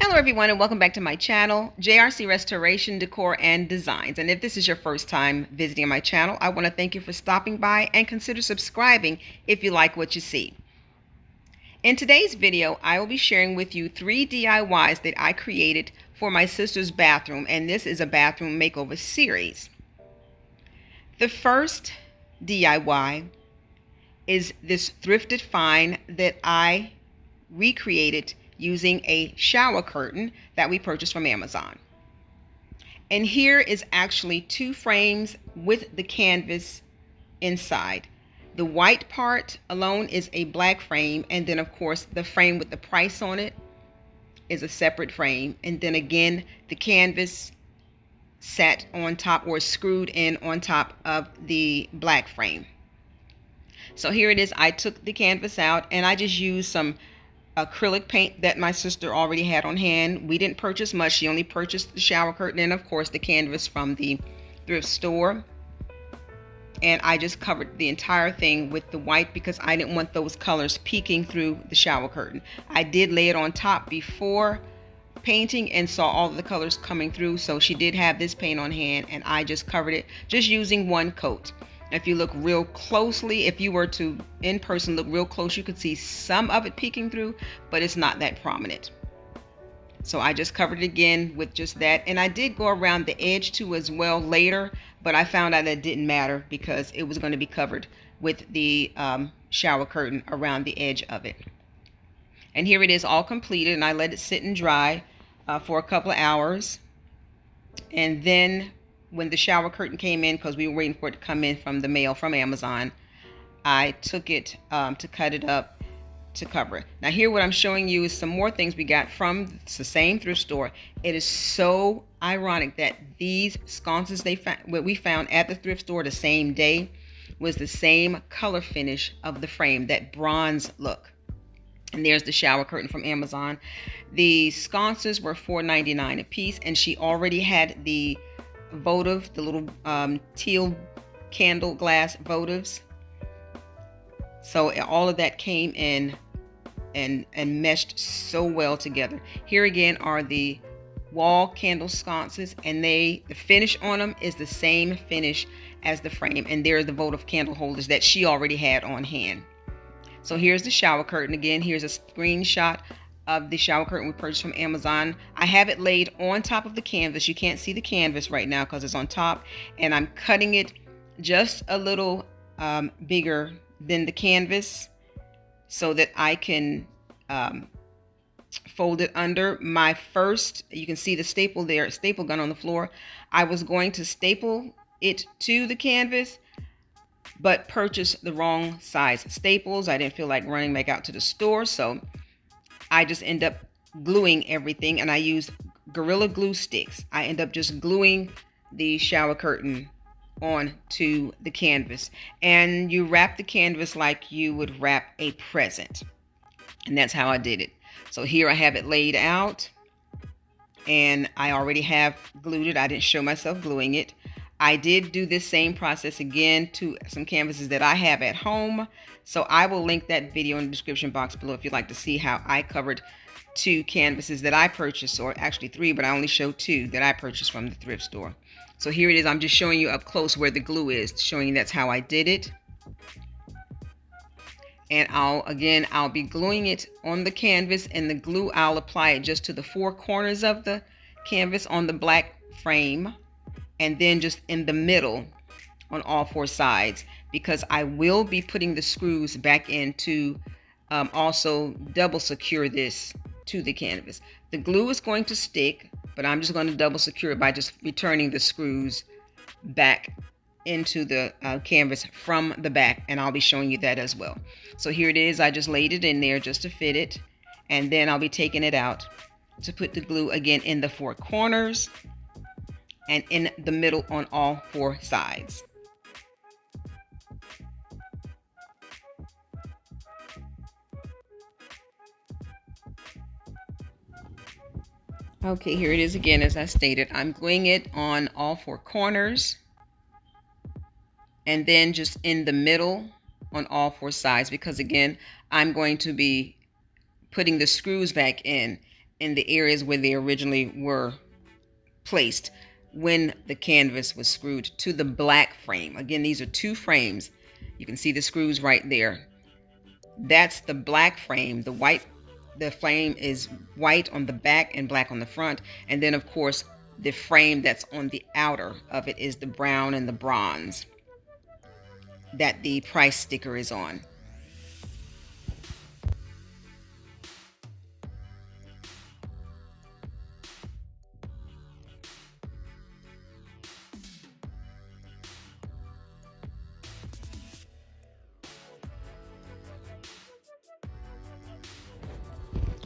Hello everyone and welcome back to my channel, JRC Restoration, Decor, and Designs. And if this is your first time visiting my channel, I want to thank you for stopping by and consider subscribing if you like what you see. In today's video, I will be sharing with you 3 DIYs that I created for my sister's bathroom, and this is a bathroom makeover series. The first DIY is this thrifted find that I recreated using a shower curtain that we purchased from Amazon. And here is actually 2 frames with the canvas inside. The white part alone is a black frame, and then of course the frame with the price on it is a separate frame, and then again the canvas sat on top or screwed in on top of the black frame. So here it is. I took the canvas out and I just used some acrylic paint that my sister already had on hand. We didn't purchase much. She only purchased the shower curtain and of course the canvas from the thrift store. And I just covered the entire thing with the white because I didn't want those colors peeking through the shower curtain. I did lay it on top before painting and saw all of the colors coming through. So she did have this paint on hand and I just covered it just using 1 coat. If you look real closely, if you were to in person look real close, you could see some of it peeking through, but it's not that prominent. So I just covered it again with just that, and I did go around the edge too as well later, but I found out that didn't matter because it was going to be covered with the shower curtain around the edge of it. And here it is all completed, and I let it sit and dry for a couple of hours. And then when the shower curtain came in, because we were waiting for it to come in from the mail from Amazon, I took it to cut it up to cover it. Now here what I'm showing you is some more things we got from the same thrift store. It is so ironic that these sconces what we found at the thrift store the same day was the same color finish of the frame, that bronze look. And there's the shower curtain from Amazon. The sconces were $4.99 a piece, and she already had the votive, the little teal candle glass votives. So all of that came in and meshed so well together. Here again are the wall candle sconces, and the finish on them is the same finish as the frame. And there's the votive candle holders that she already had on hand. So here's the shower curtain again. Here's a screenshot of the shower curtain we purchased from Amazon. I have it laid on top of the canvas. You can't see the canvas right now because it's on top, and I'm cutting it just a little bigger than the canvas so that I can fold it under. My first, you can see the staple there, staple gun on the floor. I was going to staple it to the canvas, but purchased the wrong size staples. I didn't feel like running back out to the store, so I just end up gluing everything, and I use Gorilla Glue sticks. I end up just gluing the shower curtain onto the canvas, and you wrap the canvas like you would wrap a present, and that's how I did it. So here I have it laid out, and I already have glued it. I didn't show myself gluing it. I did do this same process again to some canvases that I have at home. So I will link that video in the description box below if you'd like to see how I covered 2 canvases that I purchased, or actually 3, but I only show 2 that I purchased from the thrift store. So here it is. I'm just showing you up close where the glue is, showing you that's how I did it. And I'll be gluing it on the canvas, and the glue I'll apply it just to the 4 corners of the canvas on the black frame, and then just in the middle on all 4 sides, because I will be putting the screws back in to also double secure this to the canvas. The glue is going to stick, but I'm just going to double secure it by just returning the screws back into the canvas from the back, and I'll be showing you that as well. So here it is. I just laid it in there just to fit it, and then I'll be taking it out to put the glue again in the 4 corners and in the middle on all 4 sides. Okay, here it is again. As I stated, I'm gluing it on all 4 corners and then just in the middle on all 4 sides, because again, I'm going to be putting the screws back in in the areas where they originally were placed when the canvas was screwed to the black frame. Again, these are two frames. You can see the screws right there. That's the black frame. The frame is white on the back and black on the front. And then, of course, the frame that's on the outer of it is the brown and the bronze that the price sticker is on.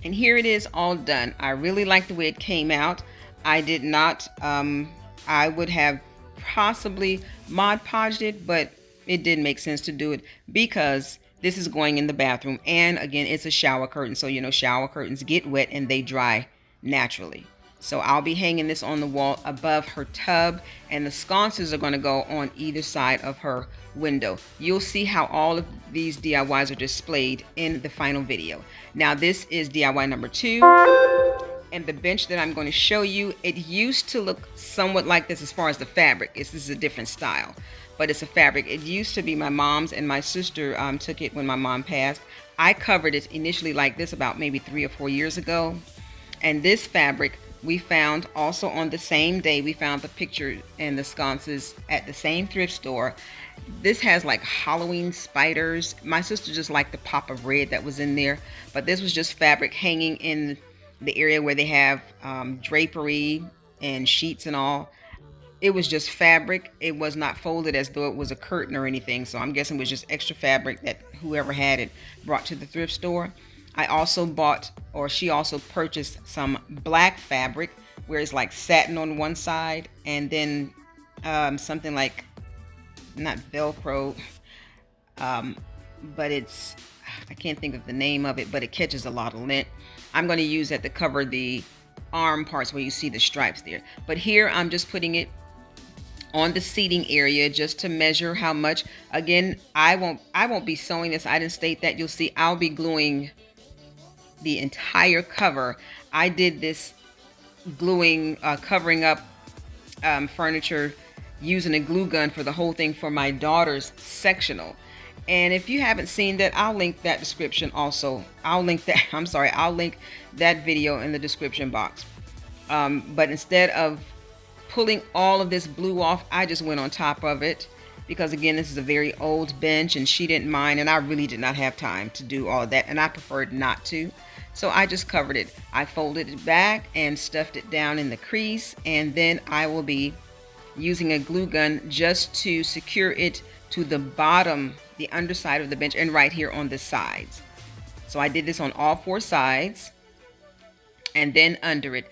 And here it is all done. I really like the way it came out. I did not, I would have possibly Mod Podged it, but it didn't make sense to do it because this is going in the bathroom. And again, it's a shower curtain. So, you know, shower curtains get wet and they dry naturally. So I'll be hanging this on the wall above her tub, and the sconces are going to go on either side of her window. You'll see how all of these DIYs are displayed in the final video. Now this is DIY number 2, and the bench that I'm going to show you, it used to look somewhat like this as far as the fabric. This is a different style, but it's a fabric. It used to be my mom's, and my sister took it when my mom passed. I covered it initially like this about maybe 3 or 4 years ago, and this fabric we found also on the same day. We found the picture and the sconces at the same thrift store. This has like Halloween spiders. My sister just liked the pop of red that was in there, but this was just fabric hanging in the area where they have drapery and sheets and all. It was just fabric. It was not folded as though it was a curtain or anything, so I'm guessing it was just extra fabric that whoever had it brought to the thrift store. I also bought, or she also purchased, some black fabric where it's like satin on one side, and then something like, not Velcro, but it's, I can't think of the name of it, but it catches a lot of lint. I'm going to use that to cover the arm parts where you see the stripes there. But here I'm just putting it on the seating area just to measure how much. Again, I won't be sewing this. I didn't state that. You'll see I'll be gluing the entire cover. I did this gluing, covering up furniture using a glue gun for the whole thing for my daughter's sectional. And if you haven't seen that, I'll link that description also. I'll link that video in the description box. But instead of pulling all of this glue off, I just went on top of it because, again, this is a very old bench and she didn't mind, and I really did not have time to do all of that, and I preferred not to. So I just covered it. I folded it back and stuffed it down in the crease, and then I will be using a glue gun just to secure it to the bottom, the underside of the bench, and right here on the sides. So I did this on all 4 sides and then under it,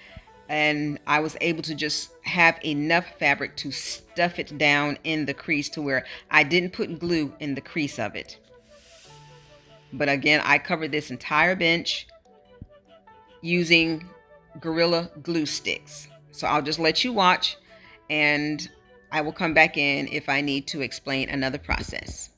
and I was able to just have enough fabric to stuff it down in the crease to where I didn't put glue in the crease of it. But again, I covered this entire bench using Gorilla Glue sticks. So I'll just let you watch, and I will come back in if I need to explain another process.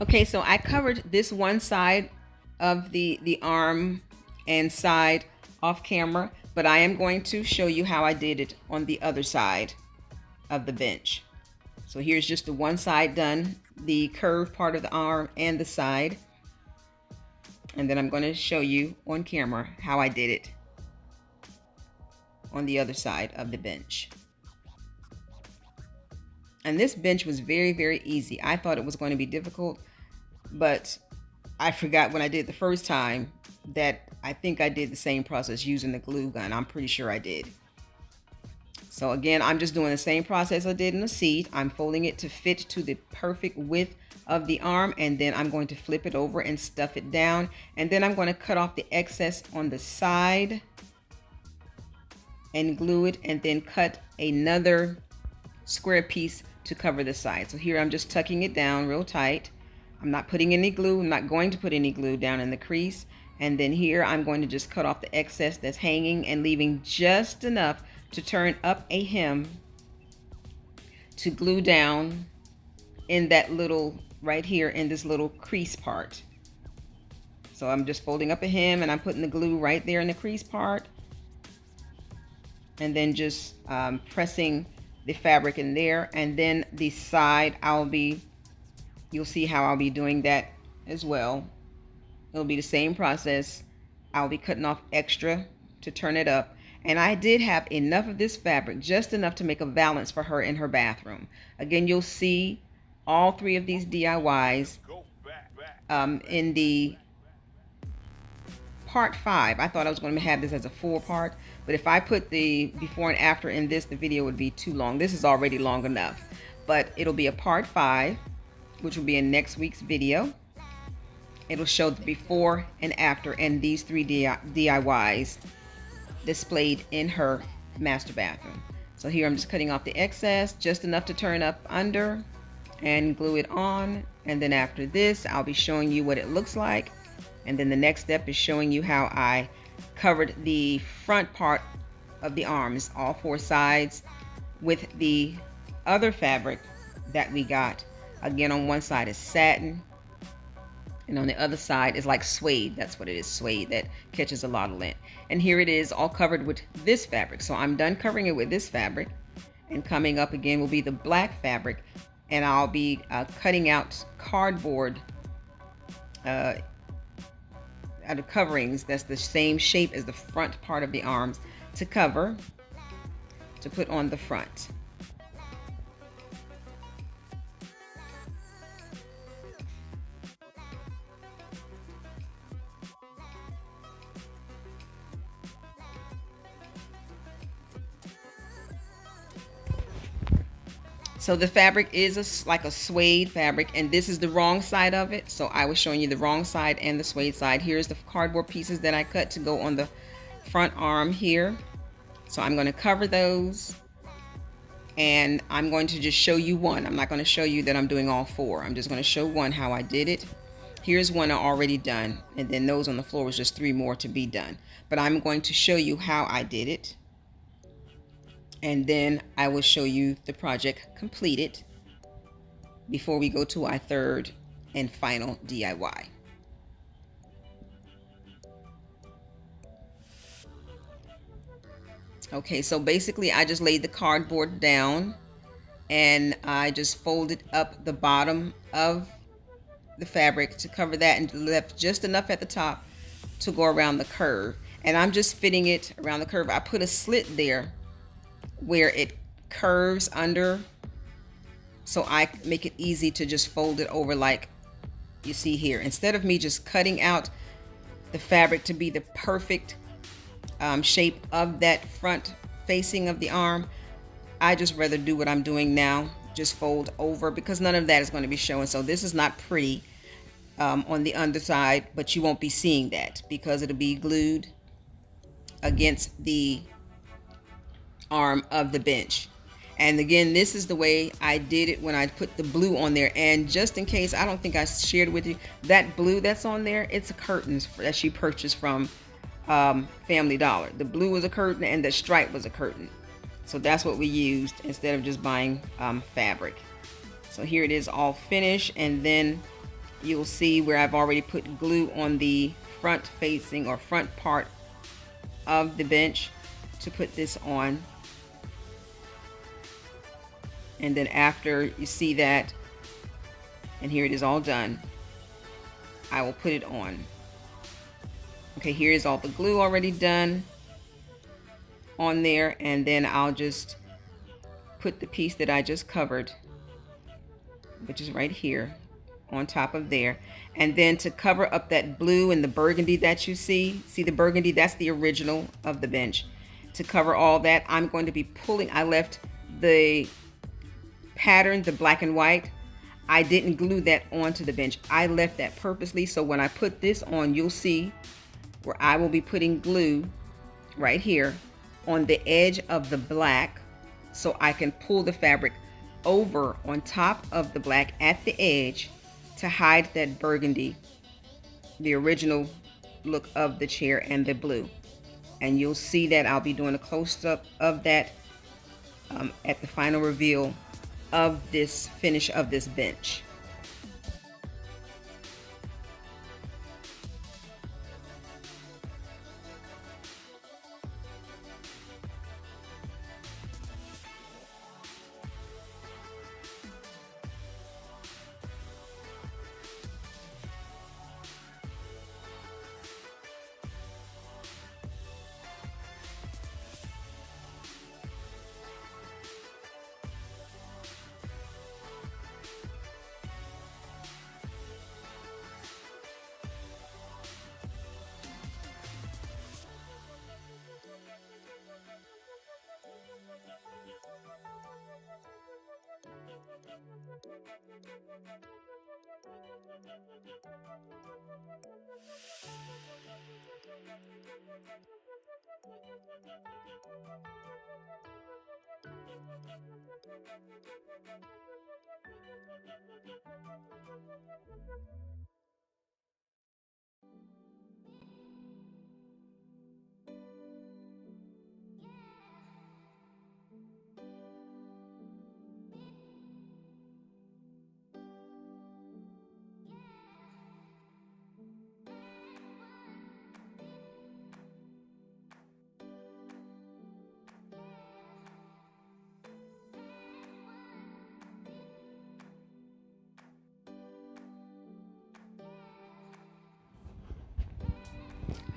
Okay, so I covered this one side of the arm and side off camera, but I am going to show you how I did it on the other side of the bench. So here's just the one side done, the curved part of the arm and the side. And then I'm going to show you on camera how I did it on the other side of the bench. And this bench was very, very easy. I thought it was going to be difficult, but I forgot when I did the first time that I think I did the same process using the glue gun. I'm pretty sure I did. So again, I'm just doing the same process I did in the seat. I'm folding it to fit to the perfect width of the arm, and then I'm going to flip it over and stuff it down. And then I'm going to cut off the excess on the side and glue it, and then cut another square piece to cover the side. So here I'm just tucking it down real tight. I'm not putting any glue. I'm not going to put any glue down in the crease. And then here I'm going to just cut off the excess that's hanging and leaving just enough to turn up a hem to glue down in that little, right here in this little crease part. So I'm just folding up a hem and I'm putting the glue right there in the crease part, and then just pressing the fabric in there. And then the side, you'll see how I'll be doing that as well. It'll be the same process. I'll be cutting off extra to turn it up. And I did have enough of this fabric, just enough to make a valance for her in her bathroom. Again, you'll see all three of these DIYs in the part 5. I thought I was going to have this as a 4-part, but if I put the before and after in this, the video would be too long. This is already long enough, but it'll be a part 5, which will be in next week's video. It'll show the before and after and these 3 DIYs displayed in her master bathroom. So here I'm just cutting off the excess, just enough to turn up under and glue it on. And then after this, I'll be showing you what it looks like. And then the next step is showing you how I covered the front part of the arms, all 4 sides, with the other fabric that we got. Again, on one side is satin, and on the other side is like suede. That's what it is, suede, that catches a lot of lint. And here it is all covered with this fabric. So I'm done covering it with this fabric, and coming up again will be the black fabric, and I'll be cutting out cardboard out of coverings that's the same shape as the front part of the arms to cover, to put on the front. So the fabric is like a suede fabric, and this is the wrong side of it. So I was showing you the wrong side and the suede side. Here's the cardboard pieces that I cut to go on the front arm here. So I'm going to cover those, and I'm going to just show you one. I'm not going to show you that I'm doing all 4. I'm just going to show one how I did it. Here's one already done, and then those on the floor was just 3 more to be done. But I'm going to show you how I did it, and then I will show you the project completed before we go to our 3rd and final DIY. Okay, so basically I just laid the cardboard down and I just folded up the bottom of the fabric to cover that, and left just enough at the top to go around the curve. And I'm just fitting it around the curve. I put a slit there where it curves under, so I make it easy to just fold it over like you see here. Instead of me just cutting out the fabric to be the perfect shape of that front facing of the arm, I just rather do what I'm doing now, just fold over, because none of that is going to be showing. So this is not pretty on the underside, but you won't be seeing that because it'll be glued against the arm of the bench. And again, this is the way I did it when I put the blue on there. And just in case, I don't think I shared with you, that blue that's on there, it's a curtain that she purchased from Family Dollar. The blue was a curtain and the stripe was a curtain. So that's what we used instead of just buying fabric. So here it is all finished, and then you'll see where I've already put glue on the front facing or front part of the bench to put this on. And then after you see that, and here it is all done, I will put it on. Okay, here is all the glue already done on there, and then I'll just put the piece that I just covered, which is right here, on top of there. And then to cover up that blue and the burgundy that you see the burgundy, that's the original of the bench. To cover all that, I'm going to be pulling, I left the pattern, the black and white, I didn't glue that onto the bench. I left that purposely, so when I put this on, you'll see where I will be putting glue right here on the edge of the black so I can pull the fabric over on top of the black at the edge to hide that burgundy, the original look of the chair, and the blue. And you'll see that I'll be doing a close-up of that at the final reveal of this finish of this bench.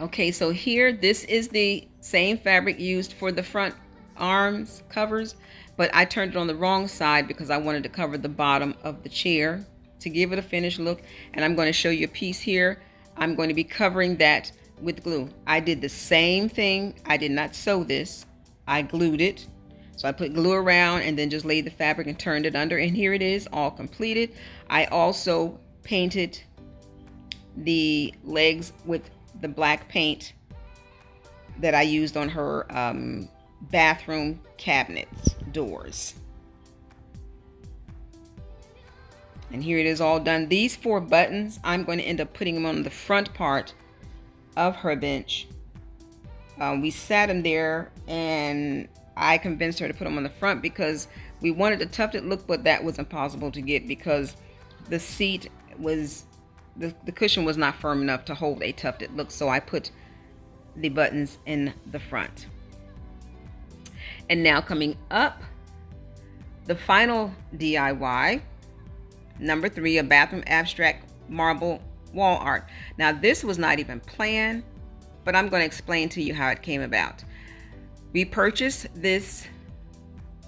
Okay, so here, this is the same fabric used for the front arms covers, but I turned it on the wrong side because I wanted to cover the bottom of the chair to give it a finished look. And I'm going to show you a piece here. I'm going to be covering that with glue. I did the same thing. I did not sew this. I glued it. So I put glue around and then just laid the fabric and turned it under. And here it is, all completed. I also painted the legs with the black paint that I used on her bathroom cabinets doors. And here it is all done. These 4 buttons, I'm going to end up putting them on the front part of her bench. We sat them there and I convinced her to put them on the front because we wanted a tufted look, but that was impossible to get because the seat was, the cushion was not firm enough to hold a tufted look. So I put the buttons in the front. And now coming up, the final DIY, number 3, a bathroom abstract marble wall art. Now this was not even planned, but I'm going to explain to you how it came about. We purchased this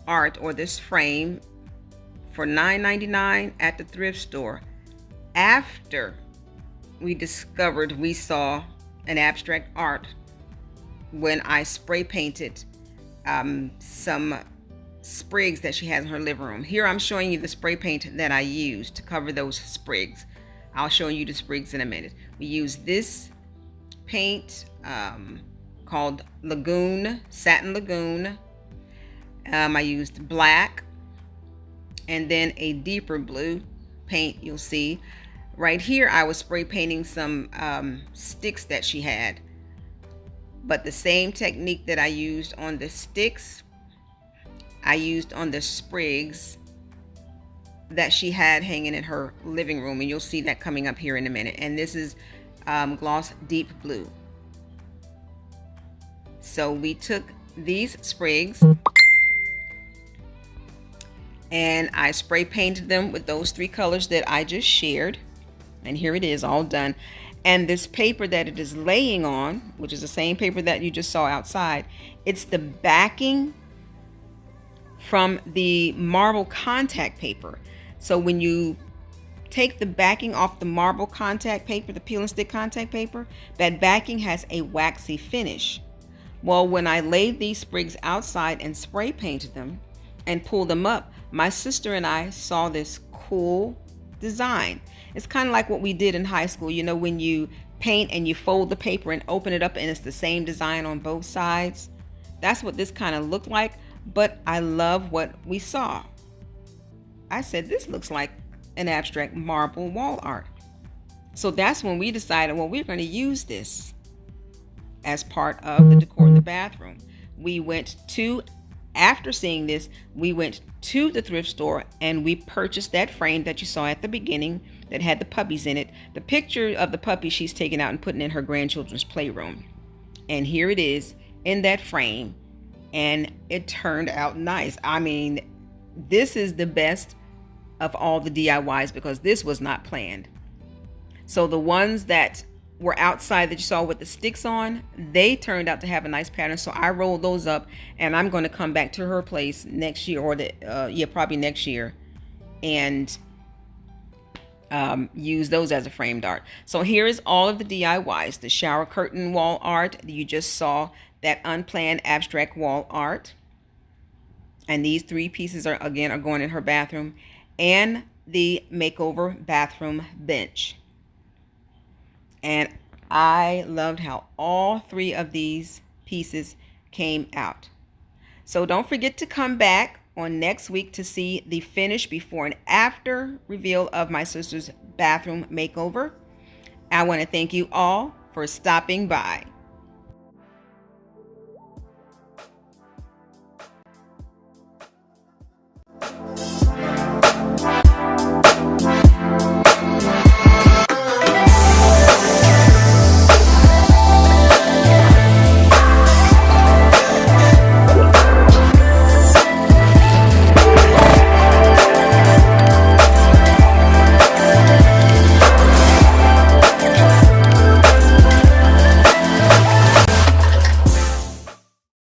art or this frame for $9.99 at the thrift store after we saw an abstract art when I spray painted some sprigs that she has in her living room. Here I'm showing you the spray paint that I used to cover those sprigs. I'll show you the sprigs in a minute. We used this paint called Lagoon, Satin Lagoon. I used black and then a deeper blue paint. You'll see right here I was spray painting some sticks that she had, but the same technique that I used on the sticks I used on the sprigs that she had hanging in her living room, and you'll see that coming up here in a minute. And this is gloss deep blue. So we took these sprigs and I spray painted them with those 3 colors that I just shared, and here it is all done. And this paper that it is laying on, which is the same paper that you just saw outside, it's the backing from the marble contact paper. So when you take the backing off the marble contact paper, the peel and stick contact paper, that backing has a waxy finish. Well, when I laid these sprigs outside and spray painted them and pulled them up, my sister and I saw this cool design. It's kind of like what we did in high school, you know, when you paint and you fold the paper and open it up and it's the same design on both sides. That's what this kind of looked like, but I love what we saw. I said, this looks like an abstract marble wall art. So that's when we decided, well, we're going to use this as part of the decor in the bathroom. After seeing this, we went to the thrift store and we purchased that frame that you saw at the beginning that had the puppies in it. The picture of the puppy she's taking out and putting in her grandchildren's playroom. And here it is in that frame, and it turned out nice. I mean, this is the best of all the DIYs because this was not planned. So the ones that were outside that you saw with the sticks on, they turned out to have a nice pattern. So I rolled those up, and I'm going to come back to her place next year, or probably next year, and use those as a framed art. So here is all of the DIYs. The shower curtain wall art, you just saw that unplanned abstract wall art, and these 3 pieces are going in her bathroom, and the makeover bathroom bench. And I loved how all 3 of these pieces came out. So don't forget to come back on next week to see the finished before and after reveal of my sister's bathroom makeover. I want to thank you all for stopping by.